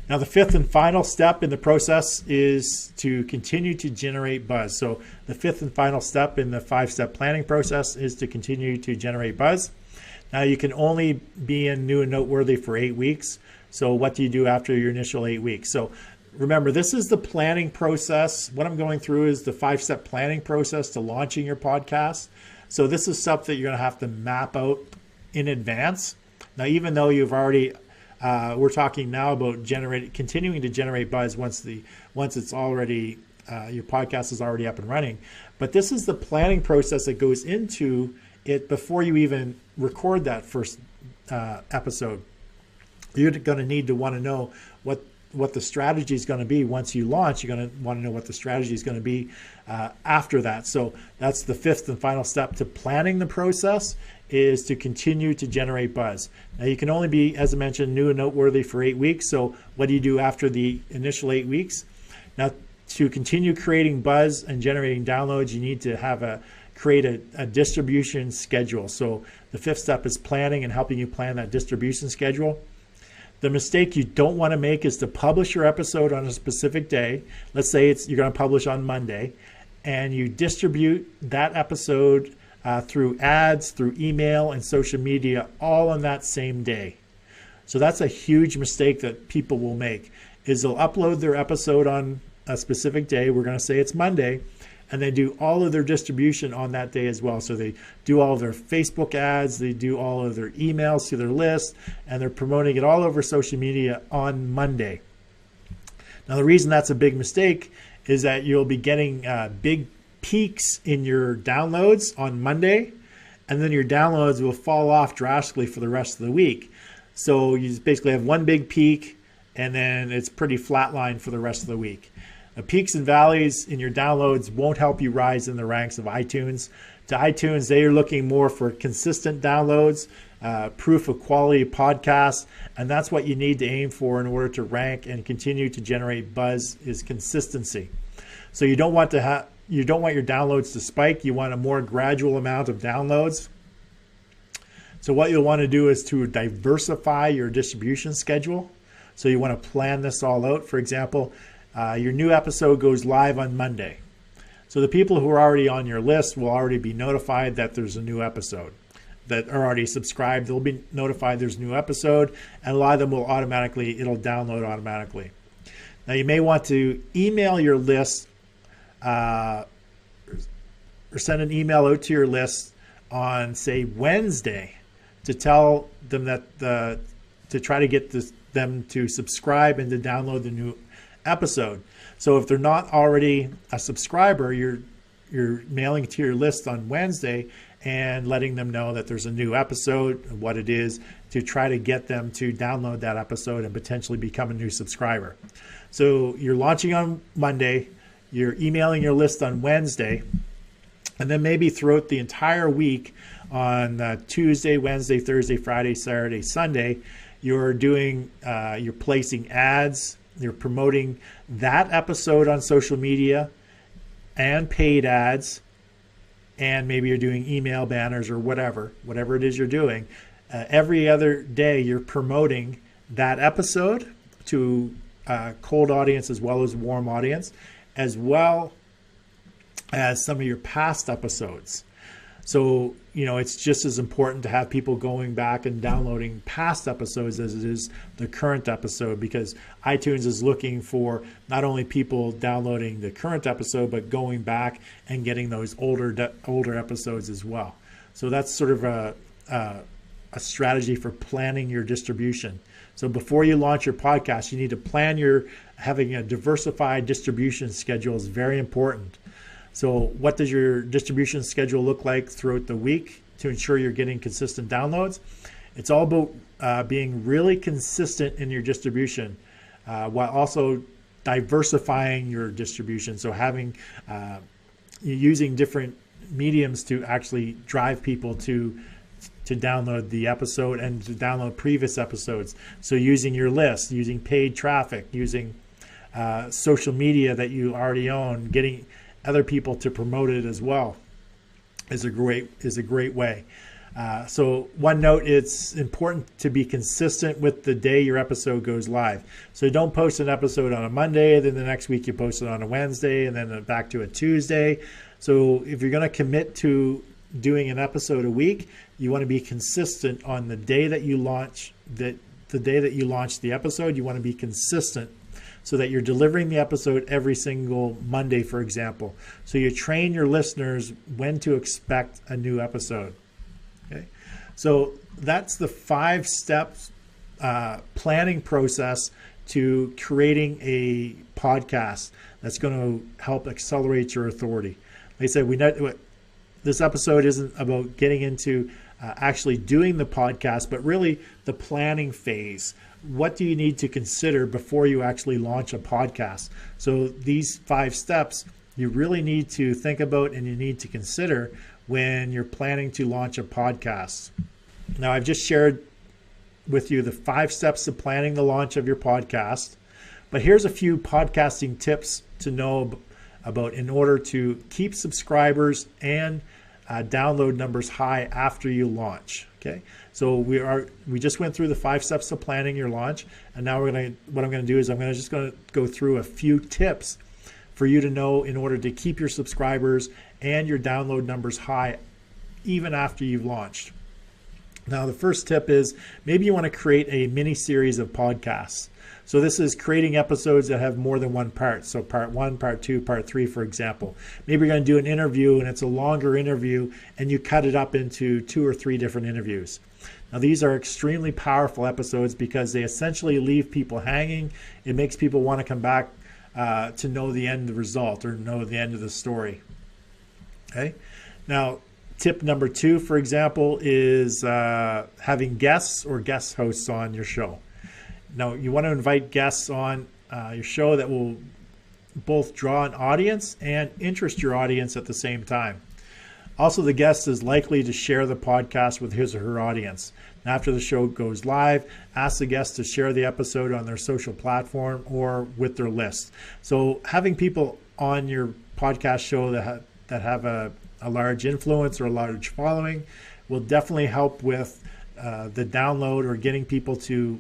Now, the fifth and final step in the process is to continue to generate buzz. So the fifth and final step in the 5-step planning process is to continue to generate buzz. Now, you can only be in new and noteworthy for 8 weeks. So what do you do after your initial 8 weeks? So remember, this is the planning process. What I'm going through is the 5-step planning process to launching your podcast. So this is stuff that you're going to have to map out in advance. Now, even though you've already we're talking now about continuing to generate buzz once it's already your podcast is already up and running. But this is the planning process that goes into it before you even record that first episode. You're going to need to want to know what the strategy is going to be once you launch. You're going to want to know what the strategy is going to be after that. So that's the fifth and final step to planning the process, is to continue to generate buzz. Now, you can only be, as I mentioned, new and noteworthy for 8 weeks. So what do you do after the initial 8 weeks? Now, to continue creating buzz and generating downloads, you need to create a distribution schedule. So the fifth step is planning and helping you plan that distribution schedule. The mistake you don't want to make is to publish your episode on a specific day. Let's say you're going to publish on Monday, and you distribute that episode through ads, through email, and social media all on that same day. So that's a huge mistake that people will make, is they'll upload their episode on a specific day. We're going to say it's Monday, and they do all of their distribution on that day as well. So they do all of their Facebook ads, they do all of their emails to their list, and they're promoting it all over social media on Monday. Now, the reason that's a big mistake is that you'll be getting big peaks in your downloads on Monday, and then your downloads will fall off drastically for the rest of the week. So you just basically have one big peak, and then it's pretty flatline for the rest of the week. The peaks and valleys in your downloads won't help you rise in the ranks of iTunes. To iTunes, they are looking more for consistent downloads, proof of quality podcasts, and that's what you need to aim for in order to rank and continue to generate buzz, is consistency. So you don't want your downloads to spike. You want a more gradual amount of downloads. So what you'll want to do is to diversify your distribution schedule. So you want to plan this all out. For example, your new episode goes live on Monday. So the people who are already on your list will already be notified that there's a new episode. That are already subscribed, they'll be notified there's a new episode, and a lot of them it'll download automatically. Now, you may want to email your list or send an email out to your list on, say, Wednesday, to tell them that to try to get them to subscribe and to download the new episode. So if they're not already a subscriber, you're mailing to your list on Wednesday and letting them know that there's a new episode, what it is, to try to get them to download that episode and potentially become a new subscriber. So you're launching on Monday, you're emailing your list on Wednesday, and then maybe throughout the entire week on Tuesday, Wednesday, Thursday, Friday, Saturday, Sunday, you're placing ads, you're promoting that episode on social media and paid ads, and maybe you're doing email banners or whatever it is you're doing. Every other day you're promoting that episode to cold audience as well as warm audience, as well as some of your past episodes. So, it's just as important to have people going back and downloading past episodes as it is the current episode, because iTunes is looking for not only people downloading the current episode, but going back and getting those older episodes as well. So that's sort of a strategy for planning your distribution. So before you launch your podcast, you need to plan having a diversified distribution schedule is very important. So what does your distribution schedule look like throughout the week to ensure you're getting consistent downloads? It's all about being really consistent in your distribution while also diversifying your distribution. So using different mediums to actually drive people to download the episode and to download previous episodes. So using your list, using paid traffic, using social media that you already own, getting other people to promote it as well is a great way. So one note, it's important to be consistent with the day your episode goes live. So don't post an episode on a Monday, then the next week you post it on a Wednesday, and then back to a Tuesday. So if you're going to commit to doing an episode a week, you want to be consistent on the day that you launch the day that you launch the episode. You want to be consistent so that you're delivering the episode every single Monday, for example. So you train your listeners when to expect a new episode. Okay, so that's the 5 steps planning process to creating a podcast that's going to help accelerate your authority. Like I said, this episode isn't about getting into actually doing the podcast, but really the planning phase. What do you need to consider before you actually launch a podcast? So these 5 steps you really need to think about and you need to consider when you're planning to launch a podcast. Now, I've just shared with you the 5 steps of planning the launch of your podcast, but here's a few podcasting tips to know about in order to keep subscribers and download numbers high after you launch. Okay, so we just went through the 5 steps of planning your launch, and now what I'm going to do is I'm just going to go through a few tips for you to know in order to keep your subscribers and your download numbers high even after you've launched. Now, the first tip is maybe you want to create a mini series of podcasts. So this is creating episodes that have more than one part. So part 1, part 2, part 3, for example. Maybe you're going to do an interview and it's a longer interview and you cut it up into 2 or 3 different interviews. Now, these are extremely powerful episodes because they essentially leave people hanging. It makes people want to come back to know the end result or know the end of the story. Okay. Now, tip number 2, for example, is having guests or guest hosts on your show. Now, you want to invite guests on your show that will both draw an audience and interest your audience at the same time. Also, the guest is likely to share the podcast with his or her audience. And after the show goes live, ask the guest to share the episode on their social platform or with their list. So having people on your podcast show that have a large influence or a large following will definitely help with the download or getting people to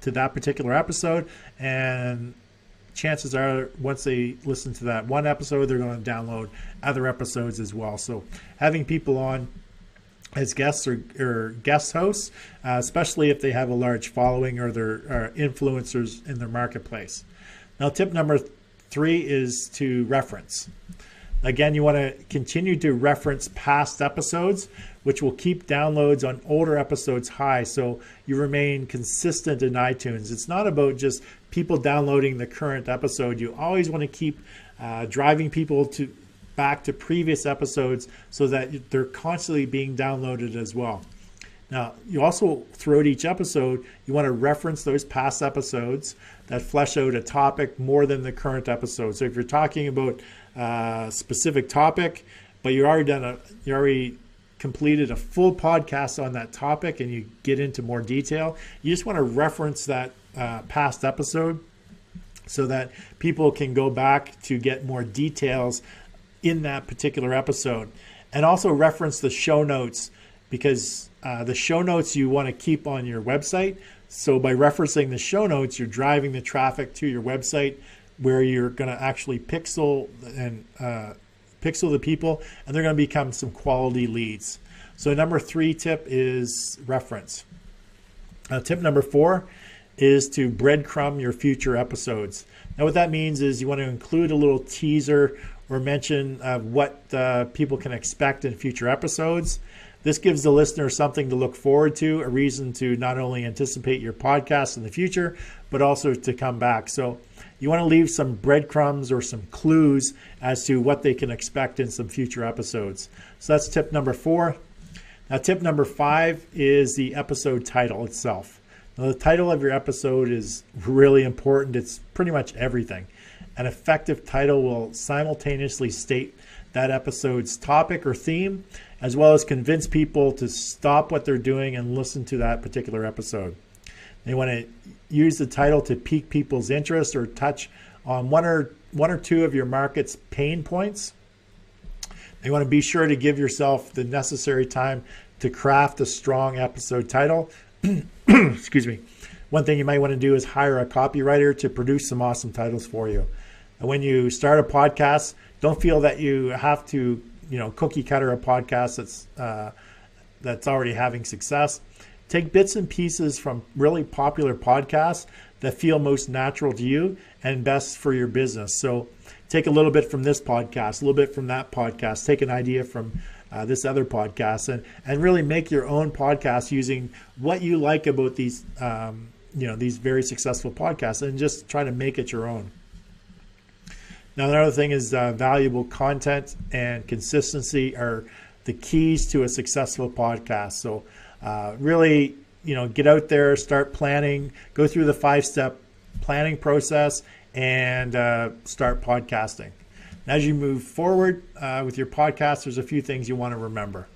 that particular episode, and chances are once they listen to that one episode, they're going to download other episodes as well. So having people on as guests or guest hosts, especially if they have a large following or they're influencers in their marketplace. Now, tip number 3 is to reference. Again, you want to continue to reference past episodes, which will keep downloads on older episodes high, so you remain consistent in iTunes. It's not about just people downloading the current episode. You always want to keep driving people back to previous episodes so that they're constantly being downloaded as well. Now, you also, throughout each episode, you want to reference those past episodes that flesh out a topic more than the current episode. So if you're talking about a specific topic, but you already completed a full podcast on that topic and you get into more detail, you just want to reference that past episode so that people can go back to get more details in that particular episode. And also reference the show notes, because the show notes you want to keep on your website. So by referencing the show notes, you're driving the traffic to your website where you're going to actually pixel the people, and they're going to become some quality leads. So number 3 tip is reference. Tip number 4 is to breadcrumb your future episodes. Now what that means is you want to include a little teaser or mention of what people can expect in future episodes. This gives the listener something to look forward to, a reason to not only anticipate your podcast in the future, but also to come back. So you want to leave some breadcrumbs or some clues as to what they can expect in some future episodes. So that's tip number 4. Now, tip number 5 is the episode title itself. Now, the title of your episode is really important. It's pretty much everything. An effective title will simultaneously state that episode's topic or theme, as well as convince people to stop what they're doing and listen to that particular episode. They want to use the title to pique people's interest or touch on one or two of your market's pain points. You want to be sure to give yourself the necessary time to craft a strong episode title. Excuse me. One thing you might want to do is hire a copywriter to produce some awesome titles for you. And when you start a podcast, don't feel that you have to, cookie cutter a podcast that's already having success. Take bits and pieces from really popular podcasts that feel most natural to you and best for your business. So take a little bit from this podcast, a little bit from that podcast, take an idea from this other podcast, and really make your own podcast using what you like about these, these very successful podcasts, and just try to make it your own. Now, another thing is valuable content and consistency are the keys to a successful podcast. So really, get out there, start planning, go through the 5-step planning process, and start podcasting. And as you move forward with your podcast, there's a few things you want to remember.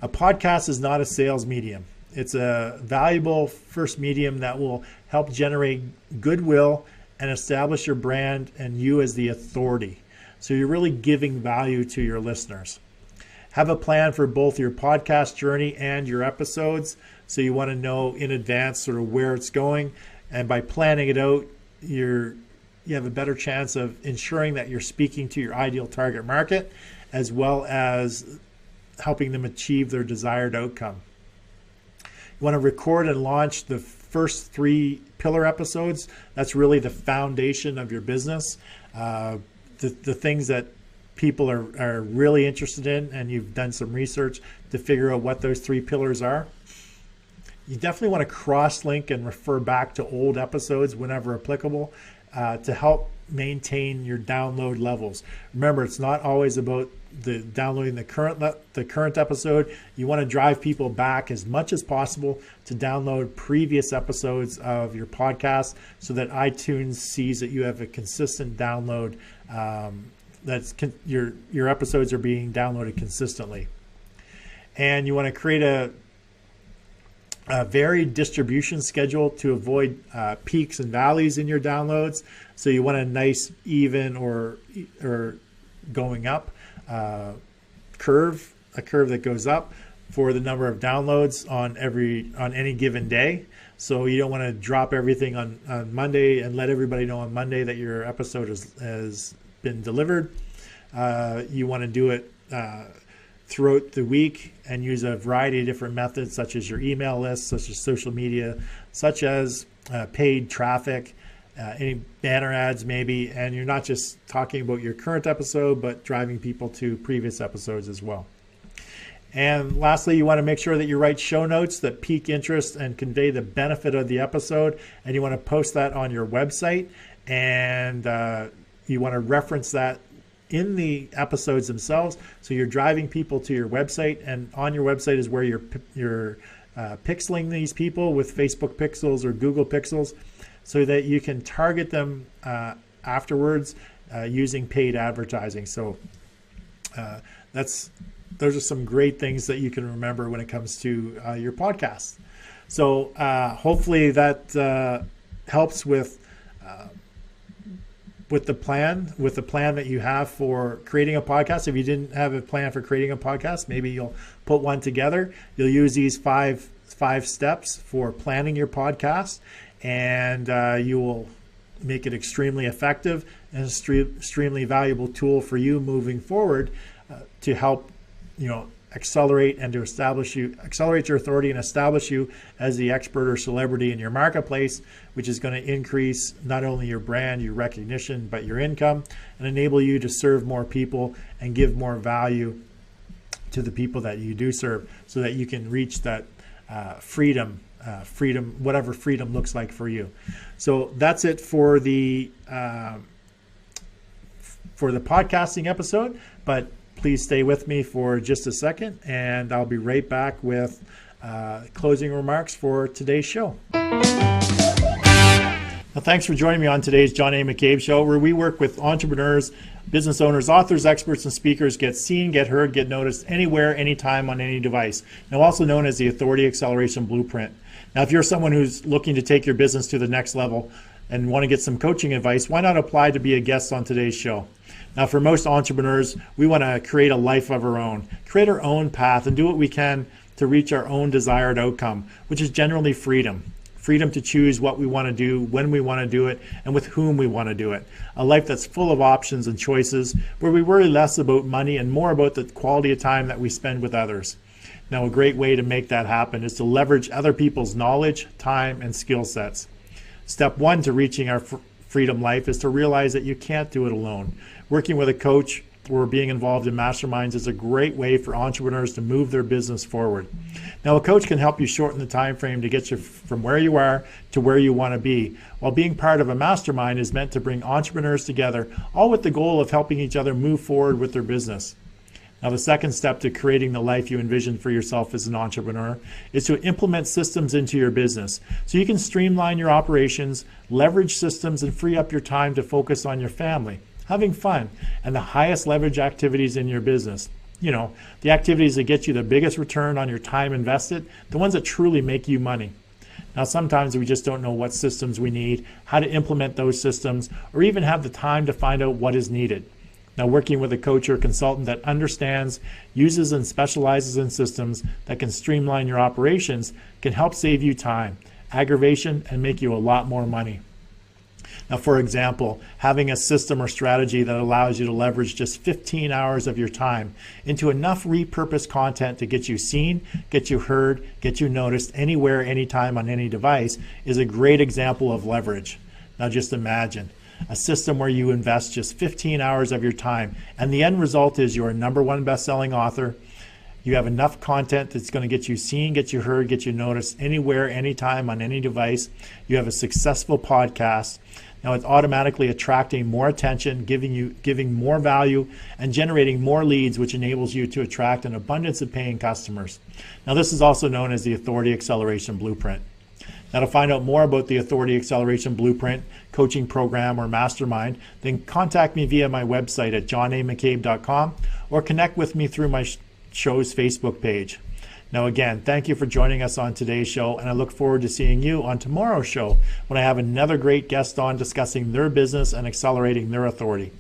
A podcast is not a sales medium. It's a valuable first medium that will help generate goodwill and establish your brand and you as the authority. So you're really giving value to your listeners. Have a plan for both your podcast journey and your episodes. So you want to know in advance sort of where it's going. And by planning it out, you have a better chance of ensuring that you're speaking to your ideal target market, as well as helping them achieve their desired outcome. You want to record and launch the first 3 pillar episodes. That's really the foundation of your business. The things that people are really interested in, and you've done some research to figure out what those 3 pillars are. You definitely want to cross-link and refer back to old episodes whenever applicable to help maintain your download levels. Remember, it's not always about downloading the current episode. You want to drive people back as much as possible to download previous episodes of your podcast, so that iTunes sees that you have a consistent download. Your episodes are being downloaded consistently. And you want to create a varied distribution schedule to avoid peaks and valleys in your downloads. So you want a nice, even or going up curve, a curve that goes up for the number of downloads on any given day. So you don't want to drop everything on Monday and let everybody know on Monday that your episode has been delivered. You want to do it throughout the week and use a variety of different methods, such as your email list, such as social media, such as paid traffic, any banner ads maybe. And you're not just talking about your current episode, but driving people to previous episodes as well. And lastly, you want to make sure that you write show notes that pique interest and convey the benefit of the episode. And you want to post that on your website, and you want to reference that in the episodes themselves. So you're driving people to your website, and on your website is where you're pixeling these people with Facebook pixels or Google pixels, so that you can target them afterwards using paid advertising. So those are some great things that you can remember when it comes to your podcast. So hopefully that helps with the plan that you have for creating a podcast. If you didn't have a plan for creating a podcast, maybe you'll put one together. You'll use these five steps for planning your podcast, and you will make it extremely effective and extremely valuable tool for you moving forward to help accelerate your authority and establish you as the expert or celebrity in your marketplace, which is going to increase not only your brand, your recognition, but your income, and enable you to serve more people and give more value to the people that you do serve, so that you can reach that freedom, whatever freedom looks like for you. So that's it for the podcasting episode, but please stay with me for just a second, and I'll be right back with closing remarks for today's show. Well, thanks for joining me on today's John A. McCabe Show, where we work with entrepreneurs, business owners, authors, experts, and speakers get seen, get heard, get noticed anywhere, anytime, on any device. Now, also known as the Authority Acceleration Blueprint. Now, if you're someone who's looking to take your business to the next level and want to get some coaching advice, why not apply to be a guest on today's show? Now, for most entrepreneurs, we want to create a life of our own, create our own path, and do what we can to reach our own desired outcome, which is generally freedom. Freedom to choose what we want to do, when we want to do it, and with whom we want to do it. A life that's full of options and choices, where we worry less about money and more about the quality of time that we spend with others. Now, a great way to make that happen is to leverage other people's knowledge, time, and skill sets. Step one to reaching our freedom life is to realize that you can't do it alone. Working with a coach or being involved in masterminds is a great way for entrepreneurs to move their business forward. Now, a coach can help you shorten the time frame to get you from where you are to where you want to be, while being part of a mastermind is meant to bring entrepreneurs together, all with the goal of helping each other move forward with their business. Now, the second step to creating the life you envision for yourself as an entrepreneur is to implement systems into your business so you can streamline your operations, leverage systems, and free up your time to focus on your family, having fun, and the highest leverage activities in your business. You know, the activities that get you the biggest return on your time invested, the ones that truly make you money. Now, sometimes we just don't know what systems we need, how to implement those systems, or even have the time to find out what is needed. Now, working with a coach or consultant that understands, uses, and specializes in systems that can streamline your operations can help save you time, aggravation, and make you a lot more money. Now, for example, having a system or strategy that allows you to leverage just 15 hours of your time into enough repurposed content to get you seen, get you heard, get you noticed anywhere, anytime, on any device is a great example of leverage. Now, just imagine a system where you invest just 15 hours of your time, and the end result is you're a #1 best-selling author. You have enough content that's going to get you seen, get you heard, get you noticed anywhere, anytime, on any device. You have a successful podcast. Now, it's automatically attracting more attention, giving more value, and generating more leads, which enables you to attract an abundance of paying customers. Now, this is also known as the Authority Acceleration Blueprint. Now, to find out more about the Authority Acceleration Blueprint, coaching program, or mastermind, then contact me via my website at johnamccabe.com or connect with me through my show's Facebook page. Now, again, thank you for joining us on today's show, and I look forward to seeing you on tomorrow's show when I have another great guest on discussing their business and accelerating their authority.